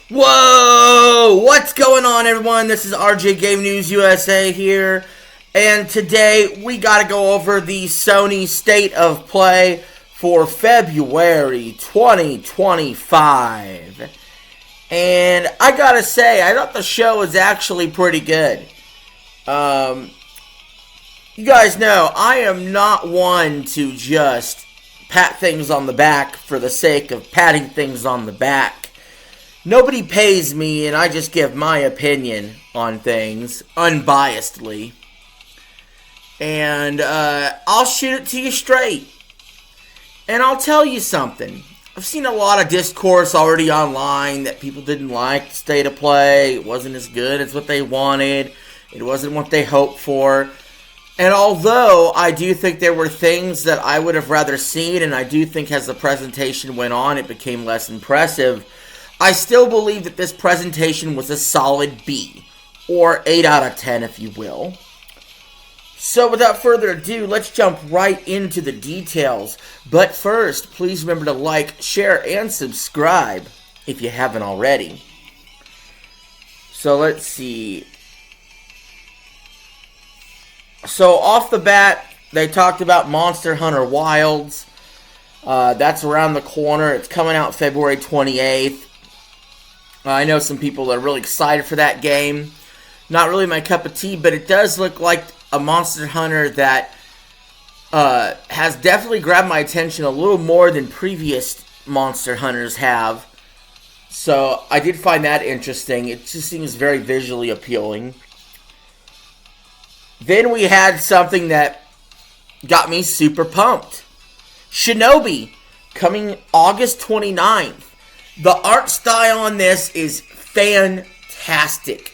Whoa! What's going on, everyone? This is RJ Game News USA here, and today we gotta go over the Sony State of Play for February 2025. And I gotta say, I thought the show was actually pretty good. You guys know, I am not one to just pat things on the back for the sake of patting things on the back. Nobody pays me, and I just give my opinion on things, unbiasedly. And I'll shoot it to you straight. And I'll tell you something. I've seen a lot of discourse already online that people didn't like the State of Play. It wasn't as good as what they wanted. It wasn't what they hoped for. And although I do think there were things that I would have rather seen, and I do think as the presentation went on it became less impressive, I still believe that this presentation was a solid B, or 8 out of 10 if you will. So without further ado, let's jump right into the details. But first, please remember to like, share, and subscribe if you haven't already. So let's see. So off the bat, they talked about Monster Hunter Wilds. That's around the corner. It's coming out February 28th. I know some people are really excited for that game. Not really my cup of tea, but it does look like a Monster Hunter that has definitely grabbed my attention a little more than previous Monster Hunters have. So I did find that interesting. It just seems very visually appealing. Then we had something that got me super pumped. Shinobi, coming August 29th. The art style on this is fantastic.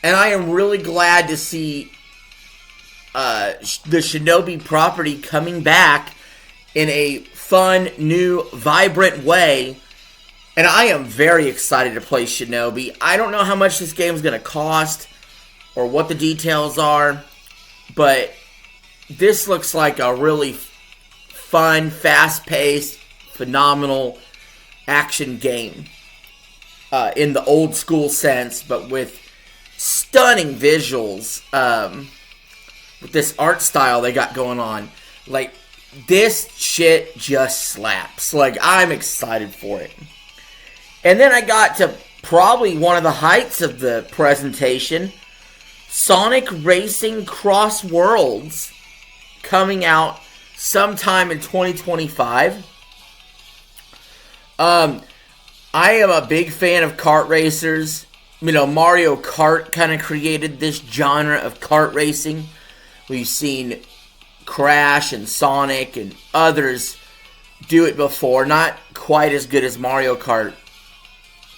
And I am really glad to see the Shinobi property coming back in a fun, new, vibrant way. And I am very excited to play Shinobi. I don't know how much this game is going to cost or what the details are. But this looks like a really fun, fast-paced, phenomenal action game in the old school sense, but with stunning visuals, with this art style they got going on. Like, this shit just slaps. Like, I'm excited for it. And then I got to probably one of the heights of the presentation, Sonic Racing Cross Worlds, coming out sometime in 2025. I am a big fan of kart racers. You know, Mario Kart kind of created this genre of kart racing. We've seen Crash and Sonic and others do it before. Not quite as good as Mario Kart.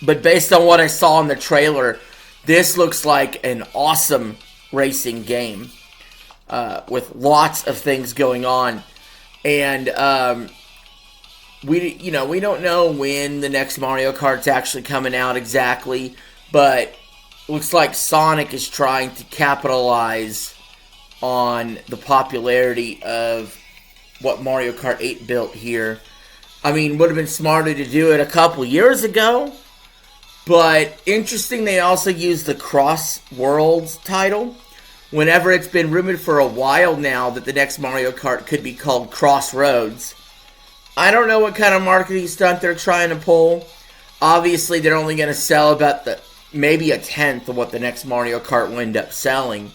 But based on what I saw in the trailer, this looks like an awesome racing game with lots of things going on. And we don't know when the next Mario Kart's actually coming out exactly, but looks like Sonic is trying to capitalize on the popularity of what Mario Kart 8 built here. I mean, would have been smarter to do it a couple years ago, but interesting they also used the Cross Worlds title, whenever it's been rumored for a while now that the next Mario Kart could be called Crossroads. I don't know what kind of marketing stunt they're trying to pull. Obviously, they're only going to sell about maybe a tenth of what the next Mario Kart will end up selling.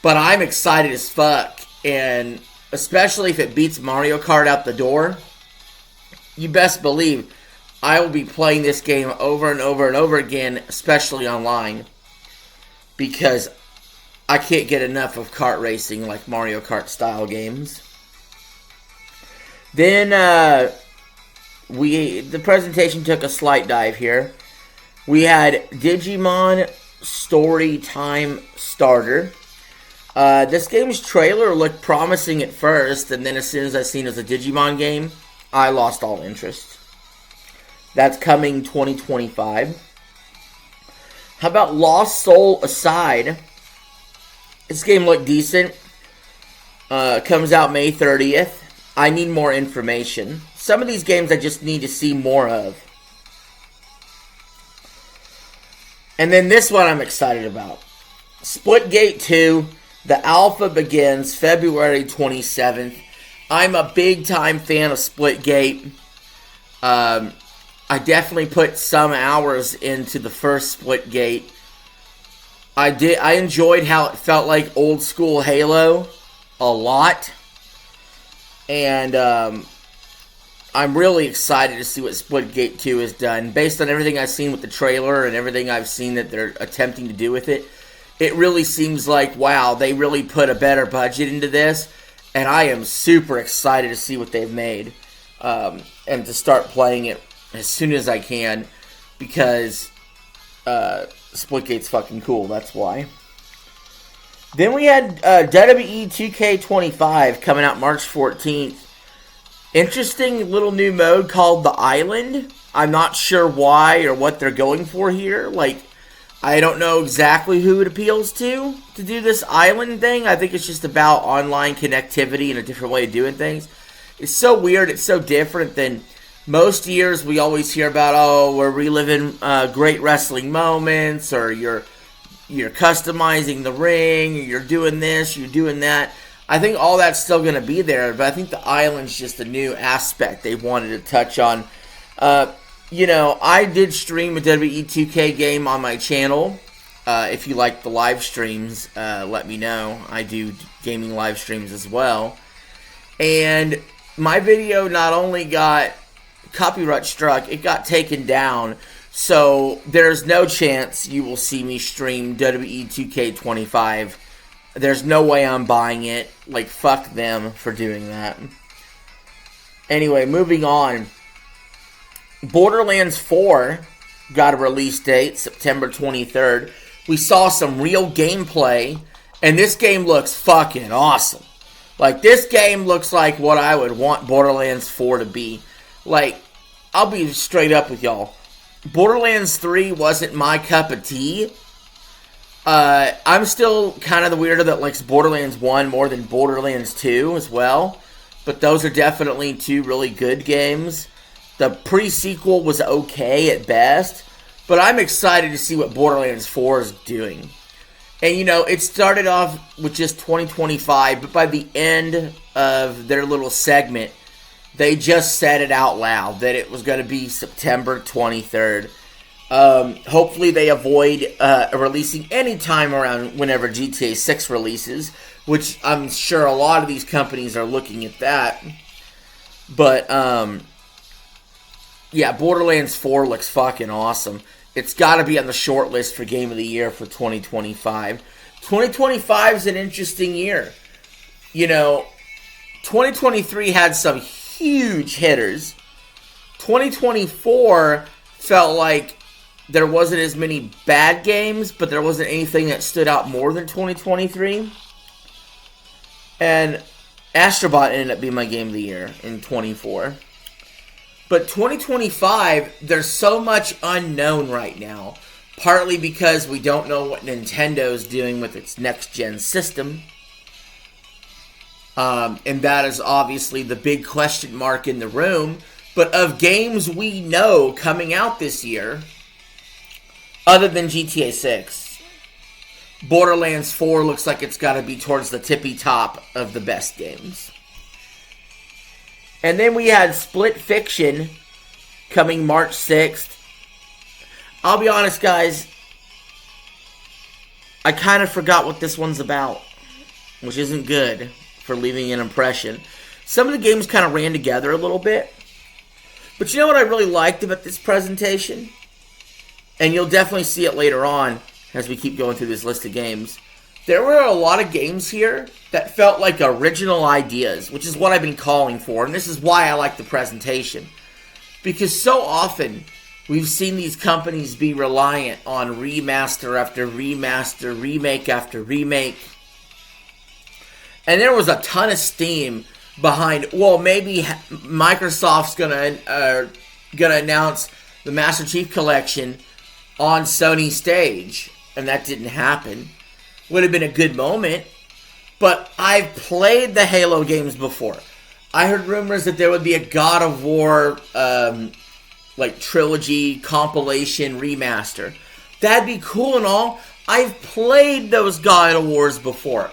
But I'm excited as fuck. And especially if it beats Mario Kart out the door, you best believe I will be playing this game over and over and over again, especially online. Because I can't get enough of kart racing like Mario Kart style games. Then, the presentation took a slight dive here. We had Digimon Story Time Starter. This game's trailer looked promising at first, and then as soon as I seen it was a Digimon game, I lost all interest. That's coming 2025. How about Lost Soul Aside? This game looked decent. Comes out May 30th. I need more information. Some of these games I just need to see more of. And then this one I'm excited about. Splitgate 2, the alpha begins February 27th. I'm a big time fan of Splitgate. I definitely put some hours into the first Splitgate. I enjoyed how it felt like old school Halo a lot. And I'm really excited to see what Splitgate 2 has done. Based on everything I've seen with the trailer and everything I've seen that they're attempting to do with it, it really seems like, wow, they really put a better budget into this. And I am super excited to see what they've made. And to start playing it as soon as I can. Because Splitgate's fucking cool, that's why. Then we had WWE 2K25 coming out March 14th. Interesting little new mode called The Island. I'm not sure why or what they're going for here. Like, I don't know exactly who it appeals to do this island thing. I think it's just about online connectivity and a different way of doing things. It's so weird. It's so different than most years we always hear about, oh, we're reliving great wrestling moments, or you're customizing the ring, or you're doing this, you're doing that. I think all that's still going to be there, but I think the island's just a new aspect they wanted to touch on. I did stream a WWE 2K game on my channel. If you like the live streams, let me know. I do gaming live streams as well. And my video not only got copyright struck, it got taken down. So there's no chance you will see me stream WWE 2K25. There's no way I'm buying it. Like, fuck them for doing that. Anyway, moving on. Borderlands 4 got a release date, September 23rd. We saw some real gameplay, and this game looks fucking awesome. Like, this game looks like what I would want Borderlands 4 to be. Like, I'll be straight up with y'all. Borderlands 3 wasn't my cup of tea. I'm still kind of the weirdo that likes Borderlands 1 more than Borderlands 2 as well. But those are definitely two really good games. The pre-sequel was okay at best. But I'm excited to see what Borderlands 4 is doing. And, it started off with just 2025. But by the end of their little segment, they just said it out loud that it was going to be September 23rd. Hopefully they avoid releasing any time around whenever GTA 6 releases, which I'm sure a lot of these companies are looking at that. But, Borderlands 4 looks fucking awesome. It's got to be on the short list for Game of the Year for 2025. 2025 is an interesting year. 2023 had some huge hitters. 2024 felt like there wasn't as many bad games, but there wasn't anything that stood out more than 2023. And Astrobot ended up being my Game of the Year in 24. But 2025, there's so much unknown right now. Partly because we don't know what Nintendo's doing with its next-gen system. And that is obviously the big question mark in the room. But of games we know coming out this year, other than GTA 6, Borderlands 4 looks like it's got to be towards the tippy top of the best games. And then we had Split Fiction coming March 6th. I'll be honest, guys, I kind of forgot what this one's about, which isn't good for leaving an impression. Some of the games kind of ran together a little bit. But you know what I really liked about this presentation? And you'll definitely see it later on as we keep going through this list of games. There were a lot of games here that felt like original ideas, which is what I've been calling for. And this is why I like the presentation. Because so often we've seen these companies be reliant on remaster after remaster, remake after remake. And there was a ton of steam behind, well, maybe Microsoft's gonna announce the Master Chief Collection on Sony stage, and that didn't happen. Would have been a good moment, but I've played the Halo games before. I heard rumors that there would be a God of War trilogy compilation remaster. That'd be cool and all. I've played those God of Wars before.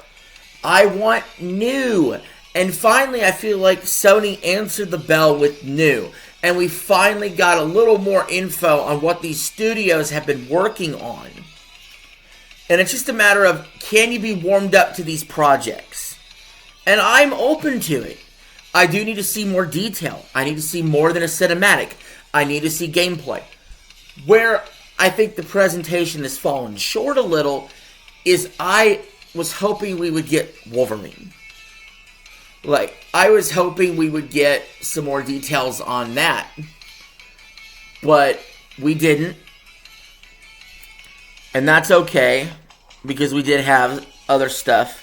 I want new. And finally, I feel like Sony answered the bell with new. And we finally got a little more info on what these studios have been working on. And it's just a matter of, can you be warmed up to these projects? And I'm open to it. I do need to see more detail. I need to see more than a cinematic. I need to see gameplay. Where I think the presentation has fallen short a little is I was hoping we would get Wolverine. Like, I was hoping we would get some more details on that. But we didn't. And that's okay, because we did have other stuff,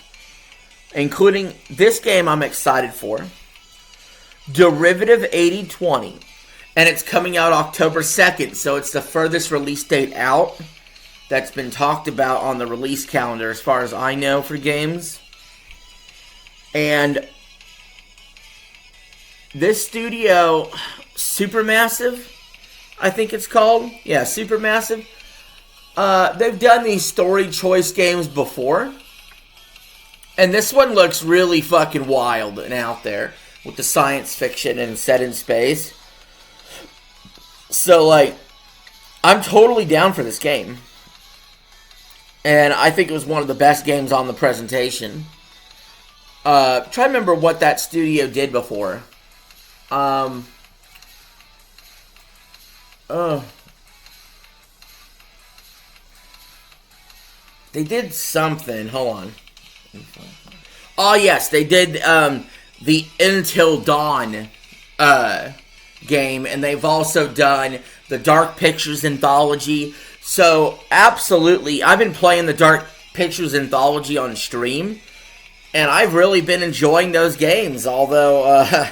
including this game I'm excited for, Derivative 8020. And it's coming out October 2nd, so it's the furthest release date out that's been talked about on the release calendar as far as I know for games. And this studio, Supermassive, I think it's called. Yeah, Supermassive. They've done these story choice games before. And this one looks really fucking wild and out there with the science fiction and set in space. So, like, I'm totally down for this game. And I think it was one of the best games on the presentation. Try to remember what that studio did before. They did something. Hold on. Oh, yes. They did the Until Dawn game. And they've also done the Dark Pictures Anthology. So, absolutely. I've been playing the Dark Pictures Anthology on stream. And I've really been enjoying those games. Although,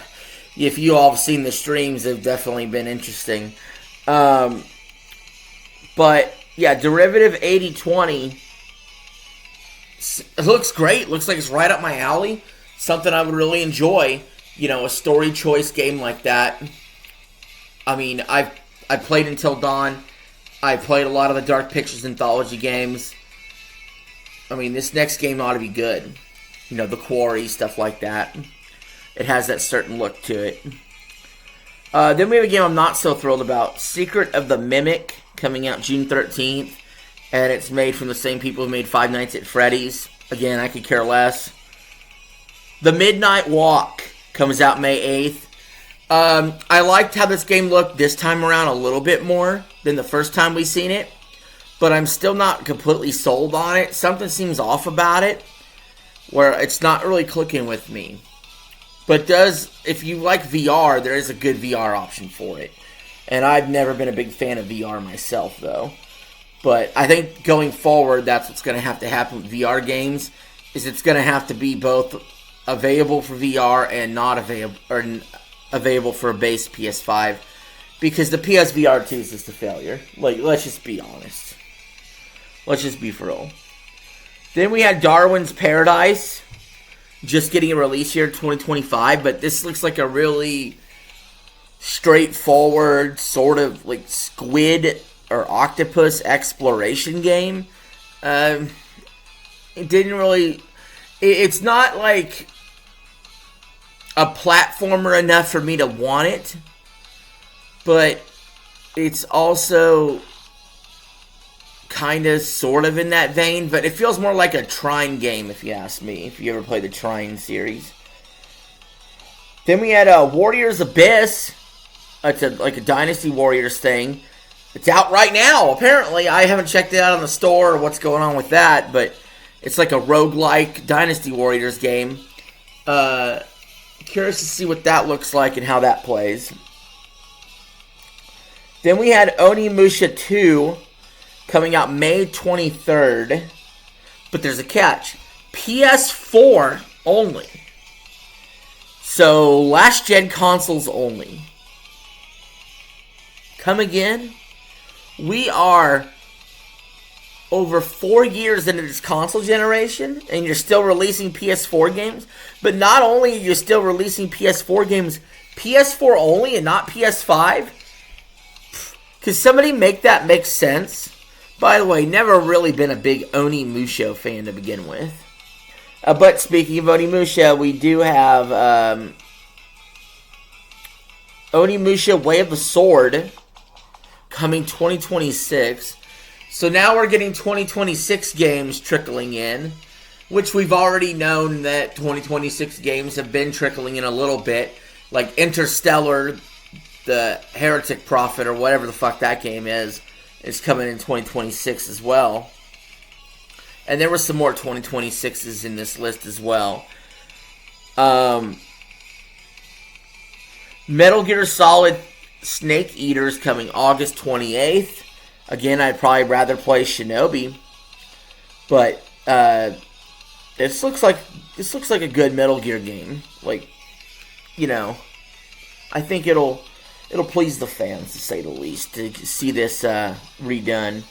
if you all have seen the streams, they've definitely been interesting. But, yeah, Derivative 8020. It looks great. Looks like it's right up my alley. Something I would really enjoy. You know, a story choice game like that. I mean, I played Until Dawn. I played a lot of the Dark Pictures Anthology games. I mean, this next game ought to be good. You know, the Quarry, stuff like that. It has that certain look to it. Then we have a game I'm not so thrilled about. Secret of the Mimic, coming out June 13th. And it's made from the same people who made Five Nights at Freddy's. Again, I could care less. The Midnight Walk comes out May 8th. I liked how this game looked this time around a little bit more than the first time we seen it. But I'm still not completely sold on it. Something seems off about it, where it's not really clicking with me. But if you like VR, there is a good VR option for it. And I've never been a big fan of VR myself, though. But I think going forward, that's what's going to happen with VR games, is it's going to have to be both available for VR and not available for a base PS5, because the PSVR 2 is just a failure. Like, let's just be honest. Let's just be for real. Then we had Darwin's Paradise, just getting a release here, 2025, but this looks like a really straightforward sort of like squid or octopus exploration game. It didn't really... It's not like a platformer enough for me to want it, but it's also kind of sort of in that vein, but it feels more like a Trine game, if you ask me, if you ever played the Trine series. Then we had Warriors Abyss. It's like a Dynasty Warriors thing. It's out right now, apparently. I haven't checked it out on the store or what's going on with that, but it's like a roguelike Dynasty Warriors game. Curious to see what that looks like and how that plays. Then we had Onimusha 2 coming out May 23rd. But there's a catch. PS4 only. So, last-gen consoles only. Come again? We are over 4 years into this console generation, and you're still releasing PS4 games. But not only are you still releasing PS4 games, PS4 only and not PS5? Could somebody make that make sense? By the way, never really been a big Onimusha fan to begin with. But speaking of Onimusha, we do have Onimusha Way of the Sword coming 2026. So now we're getting 2026 games trickling in, which we've already known that 2026 games have been trickling in a little bit. Like Interstellar, the Heretic Prophet, or whatever the fuck that game is coming in 2026 as well. And there were some more 2026s in this list as well. Metal Gear Solid Snake Eater's coming August 28th. Again, I'd probably rather play Shinobi. But this looks like a good Metal Gear game. Like, you know, I think it'll please the fans, to say the least, to see this redone.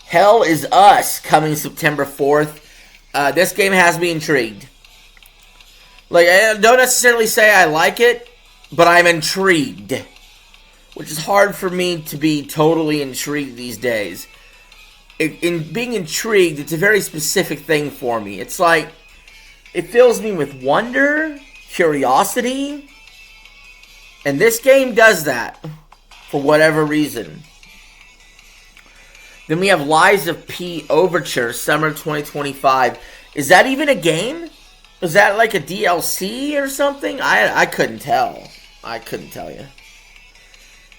Hell is Us coming September 4th. This game has me intrigued. Like, I don't necessarily say I like it, but I'm intrigued. Which is hard for me to be totally intrigued these days. In being intrigued, it's a very specific thing for me. It's like, it fills me with wonder, curiosity, and this game does that, for whatever reason. Then we have Lies of P Overture, summer 2025. Is that even a game? Is that like a DLC or something? I couldn't tell. I couldn't tell you.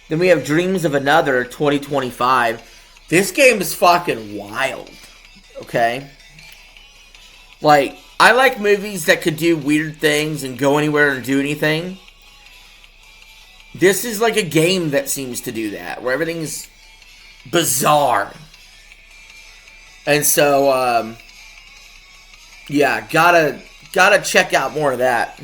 Then we have Dreams of Another, 2025. This game is fucking wild. Okay? Like, I like movies that could do weird things and go anywhere and do anything. This is like a game that seems to do that, where everything's bizarre. And so, yeah, gotta check out more of that.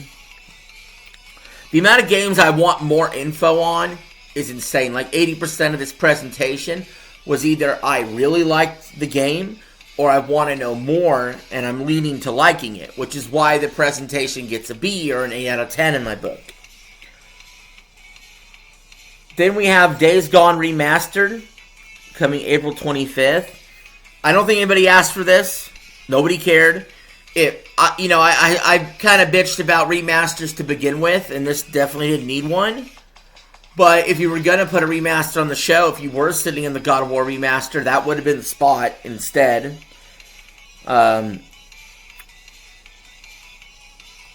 The amount of games I want more info on is insane. Like 80% of this presentation was either I really liked the game or I want to know more and I'm leaning to liking it, which is why the presentation gets a B or an 8 out of 10 in my book. Then we have Days Gone Remastered coming April 25th. I don't think anybody asked for this. Nobody cared. I kind of bitched about remasters to begin with, and this definitely didn't need one. But if you were going to put a remaster on the show, if you were sitting in the God of War remaster, that would have been the spot instead. And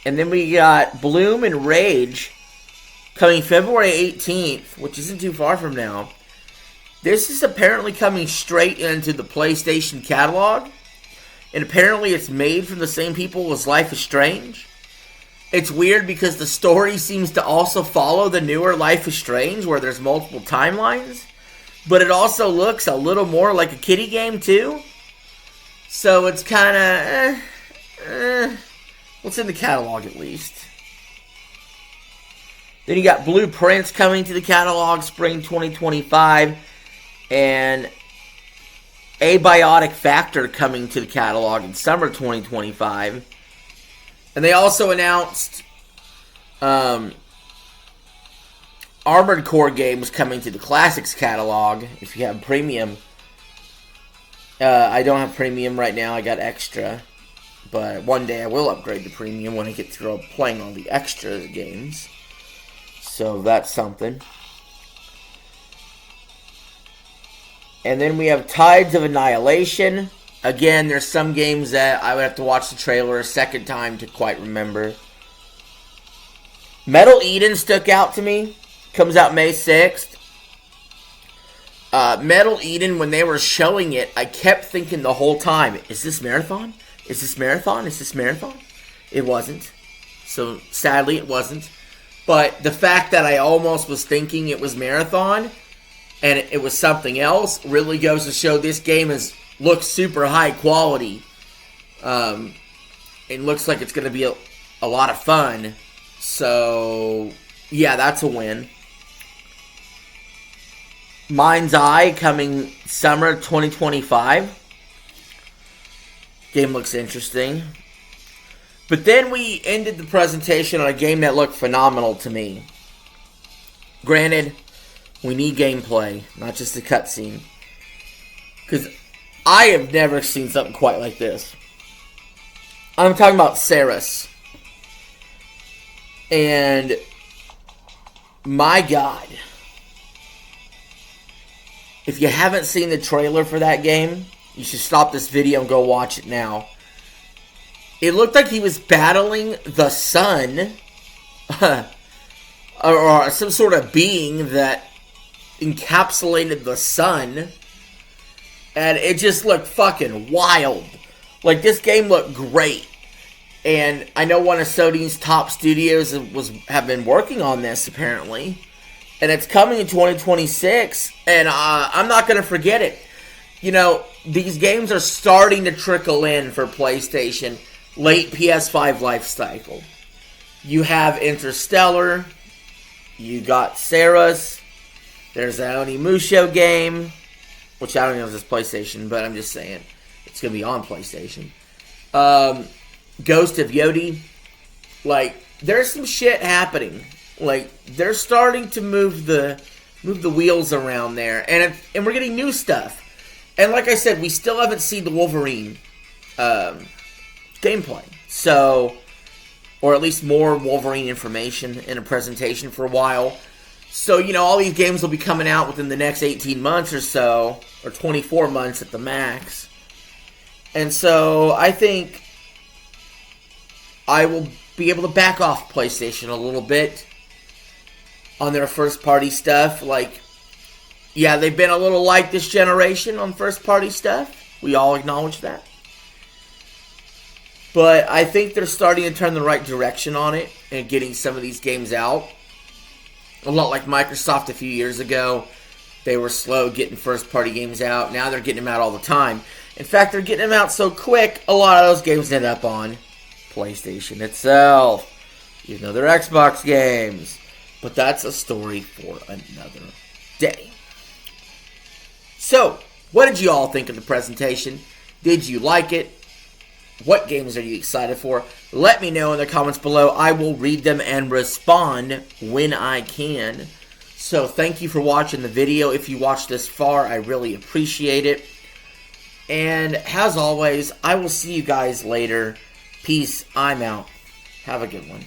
then we got Bloom and Rage coming February 18th, which isn't too far from now. This is apparently coming straight into the PlayStation catalog. And apparently it's made from the same people as Life is Strange. It's weird because the story seems to also follow the newer Life is Strange, where there's multiple timelines. But it also looks a little more like a kiddie game too. So it's kind of, what's in the catalog at least. Then you got Blueprints coming to the catalog spring 2025. And Abiotic Factor coming to the catalog in summer 2025. And they also announced Armored Core games coming to the Classics catalog if you have premium. I don't have premium right now, I got extra. But one day I will upgrade to premium when I get through playing all the extra games. So that's something. And then we have Tides of Annihilation. Again, there's some games that I would have to watch the trailer a second time to quite remember. Metal Eden stuck out to me. Comes out May 6th. Metal Eden, when they were showing it, I kept thinking the whole time, is this Marathon? Is this Marathon? Is this Marathon? It wasn't. So, sadly, it wasn't. But the fact that I almost was thinking it was Marathon and it was something else really goes to show this game looks super high quality. It looks like it's going to be a lot of fun. So, yeah, that's a win. Mind's Eye coming summer 2025. Game looks interesting. But then we ended the presentation on a game that looked phenomenal to me. Granted, we need gameplay, not just a cutscene. Because I have never seen something quite like this. I'm talking about Ceres. And my God. If you haven't seen the trailer for that game, you should stop this video and go watch it now. It looked like he was battling the sun. Or some sort of being that encapsulated the sun. And it just looked fucking wild. Like, this game looked great. And I know one of Sony's top studios have been working on this, apparently. And it's coming in 2026. And I'm not going to forget it. You know, these games are starting to trickle in for PlayStation. Late PS5 life cycle. You have Interstellar. You got Ceres. There's the Onimusha game. Which I don't know if it's PlayStation, but I'm just saying. It's going to be on PlayStation. Ghost of Yodi. Like, there's some shit happening. Like, they're starting to move the wheels around there. And we're getting new stuff. And like I said, we still haven't seen the Wolverine gameplay. So, or at least more Wolverine information in a presentation for a while. So, you know, all these games will be coming out within the next 18 months or so. Or 24 months at the max. And so, I think I will be able to back off PlayStation a little bit on their first-party stuff. Like, yeah, they've been a little light this generation on first-party stuff. We all acknowledge that. But I think they're starting to turn the right direction on it and getting some of these games out. A lot like Microsoft a few years ago. They were slow getting first-party games out. Now they're getting them out all the time. In fact, they're getting them out so quick, a lot of those games end up on PlayStation itself. Even though they're Xbox games. But that's a story for another day. So, what did you all think of the presentation? Did you like it? What games are you excited for? Let me know in the comments below. I will read them and respond when I can. So thank you for watching the video. If you watched this far, I really appreciate it. And as always, I will see you guys later. Peace. I'm out. Have a good one.